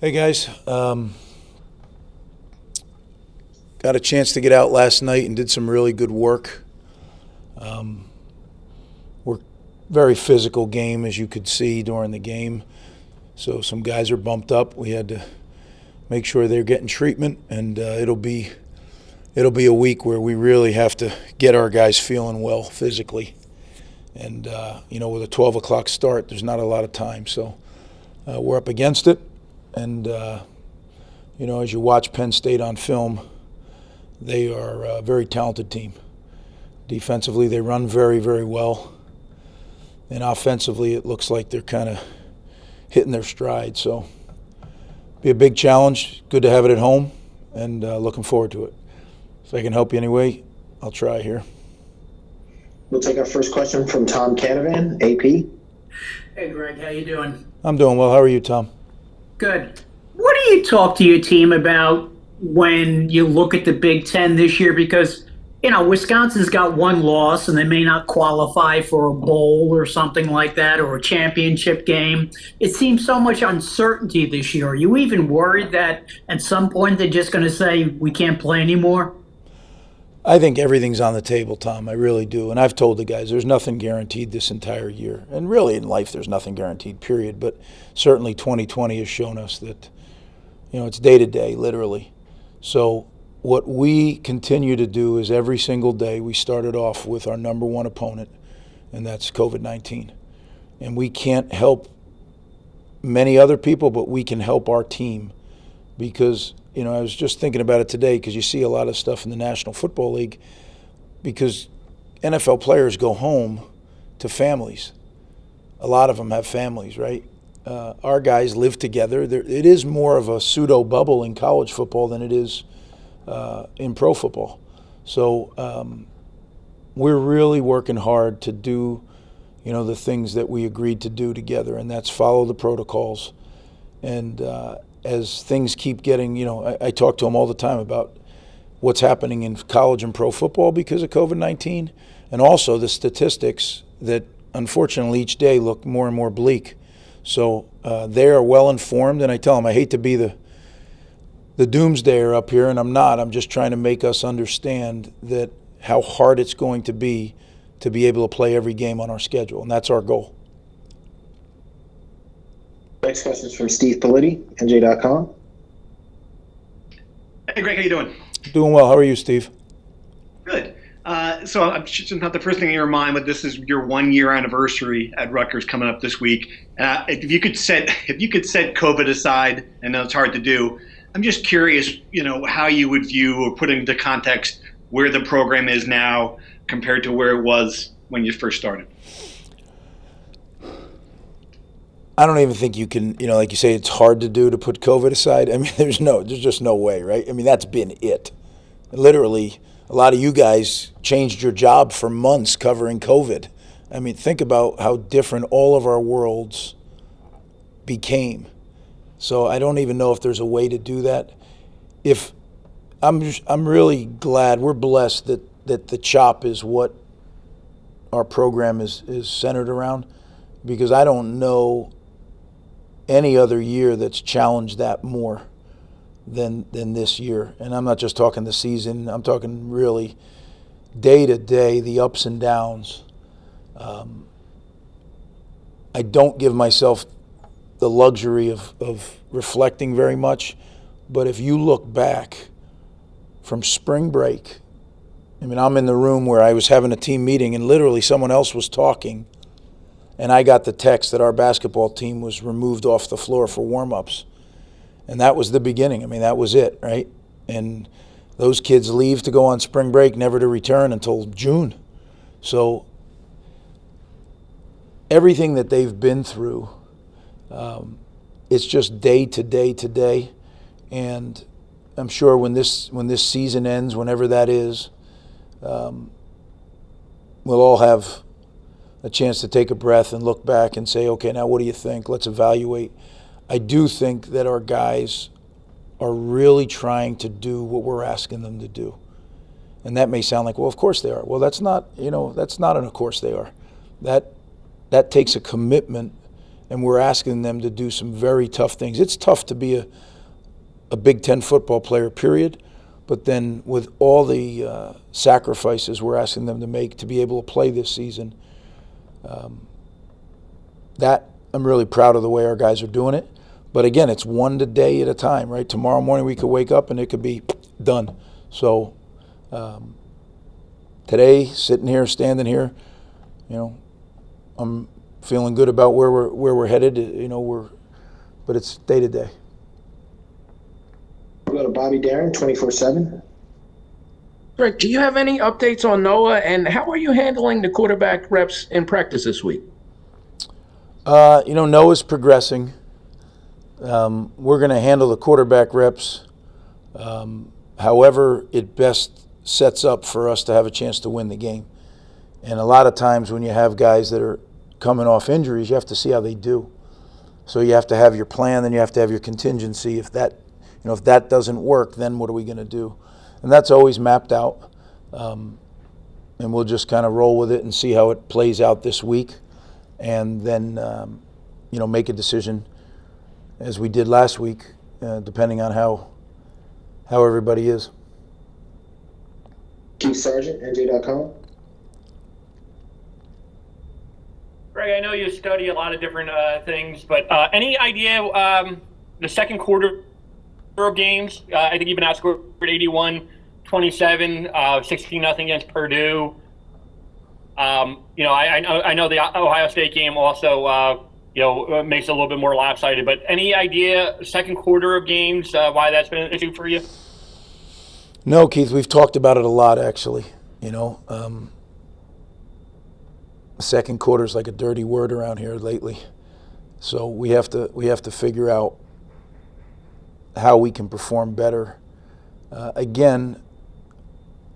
Hey guys, got a chance to get out last night and did some really good work. We're very physical game, as you could see during the game. So some guys are bumped up. We had to make sure they're getting treatment, and it'll be a week where we really have to get our guys feeling well physically. And with a 12 o'clock start, there's not a lot of time. So we're up against it. And, as you watch Penn State on film, they are a very talented team. Defensively, they run very, very well. And offensively, it looks like they're kind of hitting their stride. So be a big challenge. Good to have it at home, and looking forward to it. If I can help you anyway, I'll try here. We'll take our first question from Tom Canavan, AP. Hey, Greg, how you doing? I'm doing well. How are you, Tom? Good. What do you talk to your team about when you look at the Big Ten this year? Because, Wisconsin's got one loss and they may not qualify for a bowl or something like that, or a championship game. It seems so much uncertainty this year. Are you even worried that at some point they're just going to say we can't play anymore? I think everything's on the table, Tom. I really do. And I've told the guys there's nothing guaranteed this entire year. And really in life there's nothing guaranteed, period. But certainly 2020 has shown us that, it's day to day, literally. So what we continue to do is every single day we started off with our number one opponent, and that's COVID-19. And we can't help many other people, but we can help our team because I was just thinking about it today because you see a lot of stuff in the National Football League because NFL players go home to families. A lot of them have families, right? Our guys live together. It is more of a pseudo bubble in college football than it is in pro football. So we're really working hard to do, the things that we agreed to do together, and that's follow the protocols. And as things keep getting, I talk to them all the time about what's happening in college and pro football because of COVID-19, and also the statistics that unfortunately each day look more and more bleak. So they are well informed, and I tell them I hate to be the doomsdayer up here, and I'm not. I'm just trying to make us understand that how hard it's going to be able to play every game on our schedule, and that's our goal. Next question is from Steve Politi, NJ.com. Hey, Greg, how you doing? Doing well. How are you, Steve? Good. So I'm just not the first thing in your mind, but this is your 1-year anniversary at Rutgers coming up this week. If you could set COVID aside, I know it's hard to do, I'm just curious, how you would view or put into context where the program is now compared to where it was when you first started. I don't even think you can, like you say, it's hard to do to put COVID aside. I mean, there's just no way, right? I mean, that's been it. Literally, a lot of you guys changed your job for months covering COVID. I mean, think about how different all of our worlds became. So I don't even know if there's a way to do that. I'm really glad, we're blessed that the CHOP is what our program is centered around, because I don't know any other year that's challenged that more than this year. And I'm not just talking the season, I'm talking really day to day, the ups and downs. I don't give myself the luxury of reflecting very much, but if you look back from spring break, I mean, I'm in the room where I was having a team meeting and literally someone else was talking, and I got the text that our basketball team was removed off the floor for warm-ups. And that was the beginning. I mean, that was it, right? And those kids leave to go on spring break, never to return until June. So everything that they've been through, it's just day to day to day. And I'm sure when this season ends, whenever that is, we'll all have a chance to take a breath and look back and say, okay, now what do you think? Let's evaluate. I do think that our guys are really trying to do what we're asking them to do. And that may sound like, well, of course they are. Well, that's not an of course they are. That takes a commitment and we're asking them to do some very tough things. It's tough to be a Big Ten football player, period. But then with all the sacrifices we're asking them to make to be able to play this season, that I'm really proud of the way our guys are doing it. But again, it's one day at a time, right? Tomorrow morning we could wake up and it could be done. So today, sitting here, standing here, I'm feeling good about where we're headed. But it's day to day. We'll go to Bobby Darin, 24/7. Greg, do you have any updates on Noah, and how are you handling the quarterback reps in practice this week? Noah's progressing. We're going to handle the quarterback reps however it best sets up for us to have a chance to win the game. And a lot of times when you have guys that are coming off injuries, you have to see how they do. So you have to have your plan, then you have to have your contingency. If that doesn't work, then what are we going to do? And that's always mapped out. And we'll just kind of roll with it and see how it plays out this week. And then, make a decision as we did last week, depending on how everybody is. Keith Sargent, NJ.com. Greg, I know you study a lot of different things, but any idea the second quarter of games? I think you've been outscored 81-27, 16-0 against Purdue. I know the Ohio State game also, makes it a little bit more lopsided. But any idea second quarter of games why that's been an issue for you? No, Keith, we've talked about it a lot, actually. Second quarter is like a dirty word around here lately. So we have to figure out how we can perform better. Again,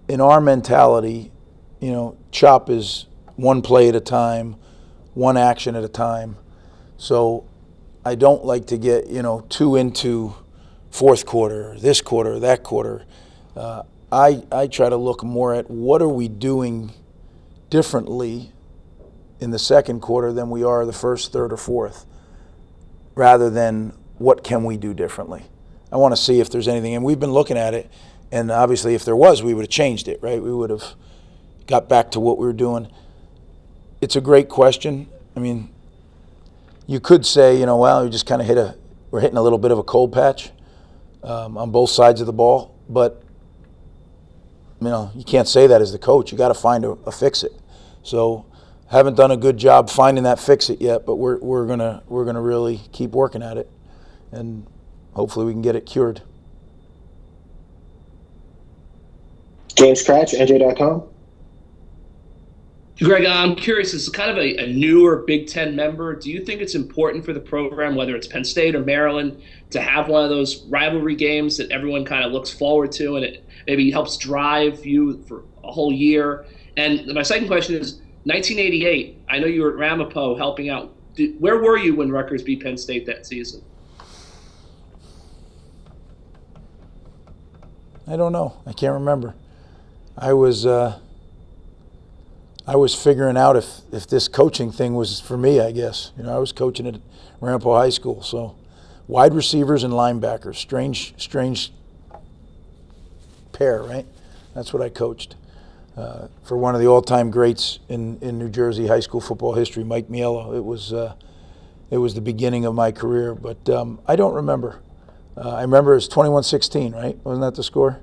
in our mentality, chop is one play at a time, one action at a time. So I don't like to get, too into fourth quarter, this quarter, that quarter. I try to look more at what are we doing differently in the second quarter than we are the first, third, or fourth, rather than what can we do differently. I want to see if there's anything, and we've been looking at it, and obviously if there was, we would have changed it, right? We would have got back to what we were doing. It's a great question. I mean, you could say, we just kind of we're hitting a little bit of a cold patch on both sides of the ball, but you can't say that as the coach. You got to find a fix-it. So haven't done a good job finding that fix-it yet, but we're gonna really keep working at it, and hopefully we can get it cured. James Cratch, NJ.com. Greg, I'm curious, as kind of a newer Big Ten member, do you think it's important for the program, whether it's Penn State or Maryland, to have one of those rivalry games that everyone kind of looks forward to, and it maybe helps drive you for a whole year? And my second question is, 1988, I know you were at Ramapo helping out. Where were you when Rutgers beat Penn State that season? I don't know. I can't remember. I was figuring out if this coaching thing was for me, I guess. I was coaching at Ramapo High School, so wide receivers and linebackers, strange pair, right? That's what I coached. For one of the all-time greats in New Jersey high school football history, Mike Mielo. It was the beginning of my career, but I don't remember. I remember it was 21-16, right? Wasn't that the score?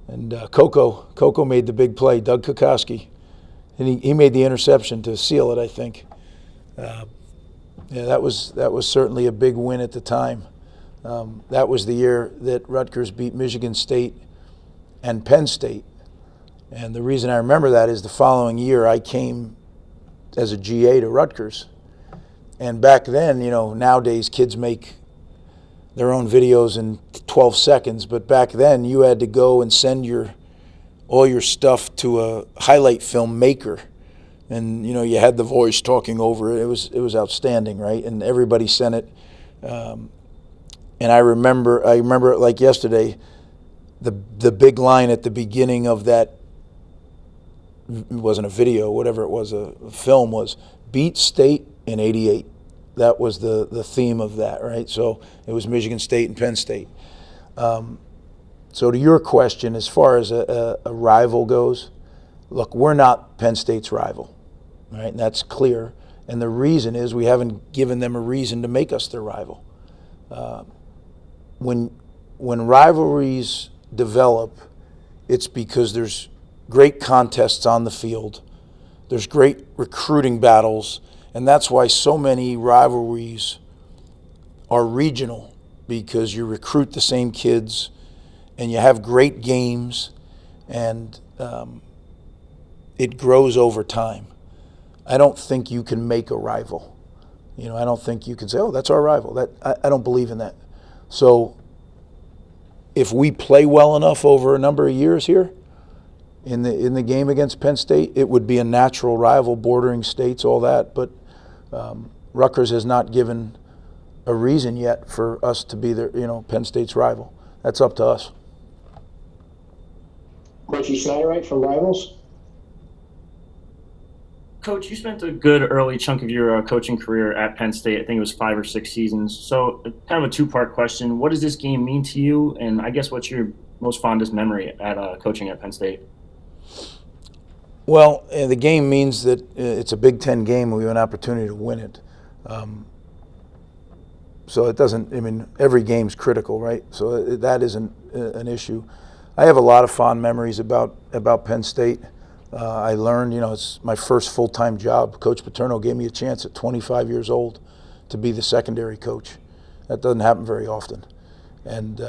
And Coco made the big play, Doug Kokoski. And he made the interception to seal it, I think. That was certainly a big win at the time. That was the year that Rutgers beat Michigan State and Penn State. And the reason I remember that is the following year I came as a GA to Rutgers. And back then, nowadays kids make their own videos in 12 seconds, but back then you had to go and send all your stuff to a highlight film maker, and you had the voice talking over it. It was outstanding, right? And everybody sent it. And I remember it like yesterday. The big line at the beginning of that, it wasn't a video, whatever it was, a film, was beat State in '88. that was the theme of that, right? So it was Michigan State and Penn State. So to your question, as far as a rival goes, look, we're not Penn State's rival, right? And that's clear. And the reason is we haven't given them a reason to make us their rival. When rivalries develop, it's because there's great contests on the field, there's great recruiting battles, and that's why so many rivalries are regional, because you recruit the same kids and you have great games, and it grows over time. I don't think you can make a rival. I don't think you can say, oh, that's our rival. I don't believe in that. So if we play well enough over a number of years here in the game against Penn State, it would be a natural rival, bordering states, all that. But Rutgers has not given a reason yet for us to be Penn State's rival. That's up to us. Coach Schneiderite from Rivals. Coach, you spent a good early chunk of your coaching career at Penn State. I think it was 5 or 6 seasons. So kind of a two-part question. What does this game mean to you? And I guess what's your most fondest memory at coaching at Penn State? Well, the game means that it's a Big Ten game and we have an opportunity to win it. So it doesn't, every game's critical, right? So that isn't an issue. I have a lot of fond memories about Penn State. I learned, it's my first full-time job. Coach Paterno gave me a chance at 25 years old to be the secondary coach. That doesn't happen very often. And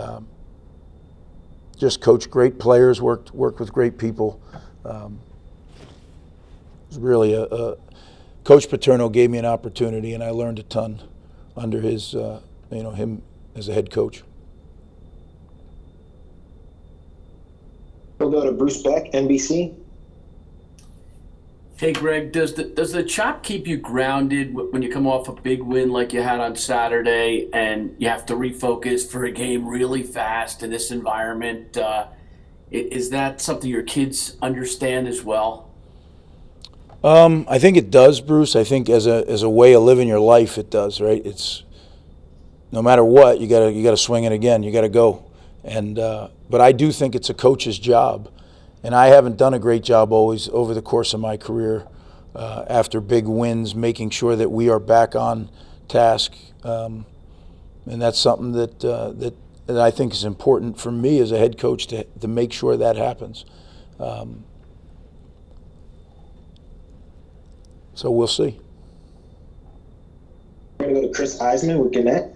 just coached great players, worked with great people. It was really Coach Paterno gave me an opportunity, and I learned a ton under his, him as a head coach. We'll go to Bruce Beck, NBC. Hey, Greg, does the chop keep you grounded when you come off a big win like you had on Saturday and you have to refocus for a game really fast in this environment? Is that something your kids understand as well? I think it does, Bruce. I think as a way of living your life, it does, right? It's no matter what, you gotta swing it again. You gotta go. And but I do think it's a coach's job. And I haven't done a great job always over the course of my career after big wins, making sure that we are back on task. And that's something that I think is important for me as a head coach to make sure that happens. So we'll see. We're going to go to Chris Eisman with Gannett.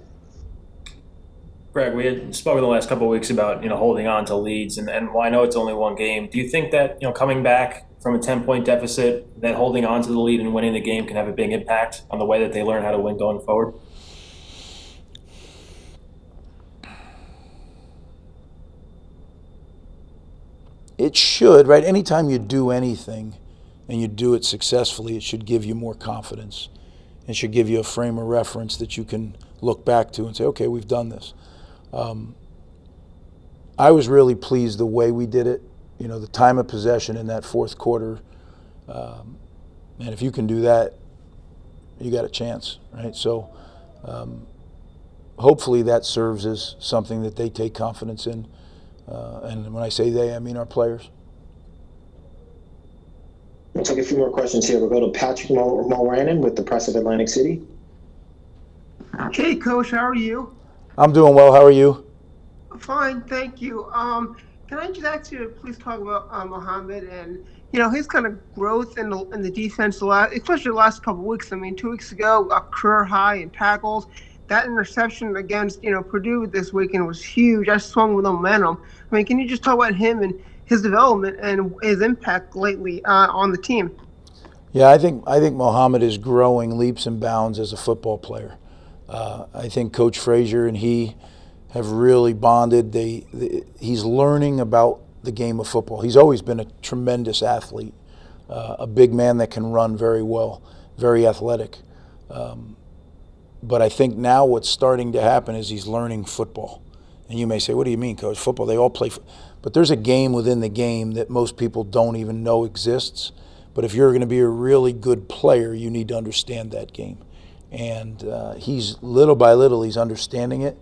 Greg, we had spoken the last couple of weeks about holding on to leads, and while I know it's only one game, do you think that coming back from a 10-point deficit, then holding on to the lead and winning the game can have a big impact on the way that they learn how to win going forward? It should, right? Anytime you do anything and you do it successfully, it should give you more confidence. It should give you a frame of reference that you can look back to and say, okay, we've done this. I was really pleased the way we did it. The time of possession in that fourth quarter. And if you can do that, you got a chance, right? So hopefully that serves as something that they take confidence in. And when I say they, I mean our players. We'll take a few more questions here. We'll go to Patrick Mulranen with the Press of Atlantic City. Hey, Coach, how are you? I'm doing well. How are you? Fine, thank you. Can I just ask you to please talk about Mohamed and his kind of growth in the defense, especially the last couple of weeks. 2 weeks ago, a career high in tackles. That interception against Purdue this weekend was huge. I swung with momentum. Can you just talk about him and his development and his impact lately on the team? Yeah, I think Mohamed is growing leaps and bounds as a football player. I think Coach Frazier and he have really bonded. He's learning about the game of football. He's always been a tremendous athlete, a big man that can run very well, very athletic. But I think now what's starting to happen is he's learning football. And you may say, what do you mean, Coach? Football, they all play. But there's a game within the game that most people don't even know exists. But if you're going to be a really good player, you need to understand that game. And he's little by little, he's understanding it.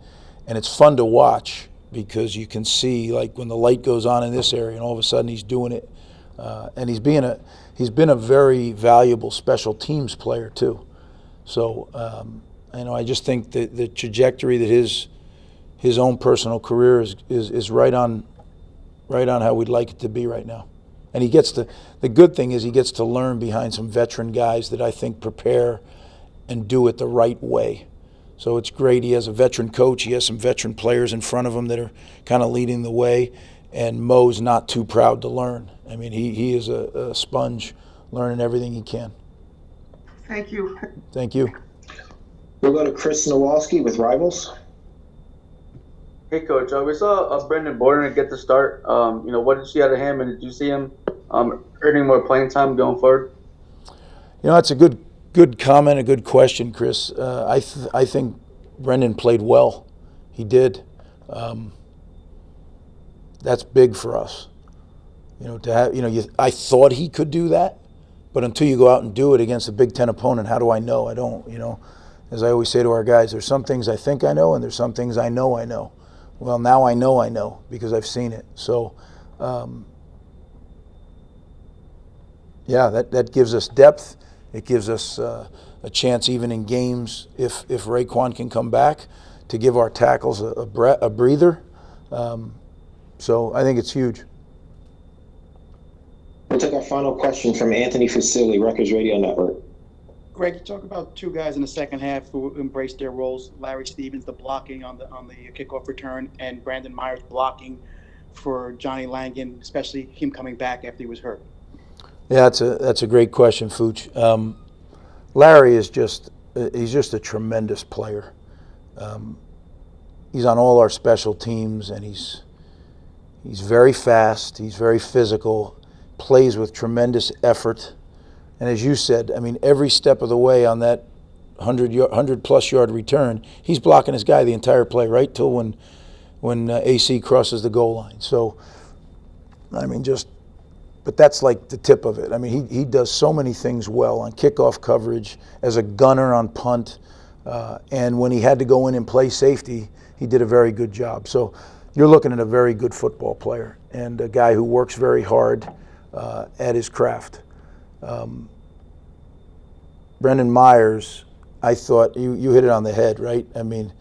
And it's fun to watch because you can see, like, when the light goes on in this area and all of a sudden he's doing it. And he's been a very valuable special teams player too. So, I just think that the trajectory that his own personal career is right on how we'd like it to be right now. And the good thing is he gets to learn behind some veteran guys that I think prepare and do it the right way. So it's great. He has a veteran coach. He has some veteran players in front of him that are kind of leading the way. And Mo's not too proud to learn. I mean, he is a sponge, learning everything he can. Thank you. Thank you. We'll go to Chris Nowalski with Rivals. Hey, Coach. We saw Brendenbourne get the start. What did you see out of him, and did you see him earning more playing time going forward? That's a good comment, a good question, Chris. I think Brendan played well. He did. That's big for us. To have, I thought he could do that, but until you go out and do it against a Big Ten opponent, how do I know? I don't, As I always say to our guys, there's some things I think I know, and there's some things I know I know. Well, now I know because I've seen it. So, that gives us depth. It gives us a chance even in games if Raekwon can come back to give our tackles a breather. So I think it's huge. We'll take our final question from Anthony Fusilli, Rutgers Radio Network. Greg, you talk about two guys in the second half who embraced their roles. Larry Stevens, the blocking on the kickoff return, and Brandon Myers blocking for Johnny Langan, especially him coming back after he was hurt. Yeah, that's a great question, Fooch. Larry is he's just a tremendous player. He's on all our special teams, and he's very fast. He's very physical. Plays with tremendous effort. And as you said, I mean, every step of the way on that 100-plus yard return, he's blocking his guy the entire play, right till when AC crosses the goal line. So, I mean, but that's like the tip of it. I mean, he does so many things well on kickoff coverage, as a gunner on punt, and when he had to go in and play safety, he did a very good job. So you're looking at a very good football player and a guy who works very hard at his craft. Brendan Myers, I thought you hit it on the head, right? I mean,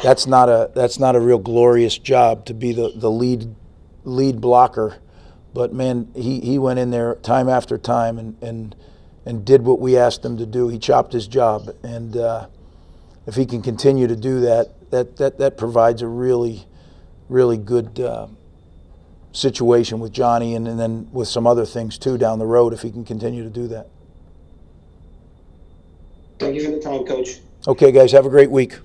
that's not a real glorious job to be the lead blocker, but man, he went in there time after time and did what we asked him to do. He chopped his job, and if he can continue to do that provides a really, really good situation with Johnny, and then with some other things too down the road if he can continue to do that. Thank you for the time, Coach. Okay, guys, have a great week.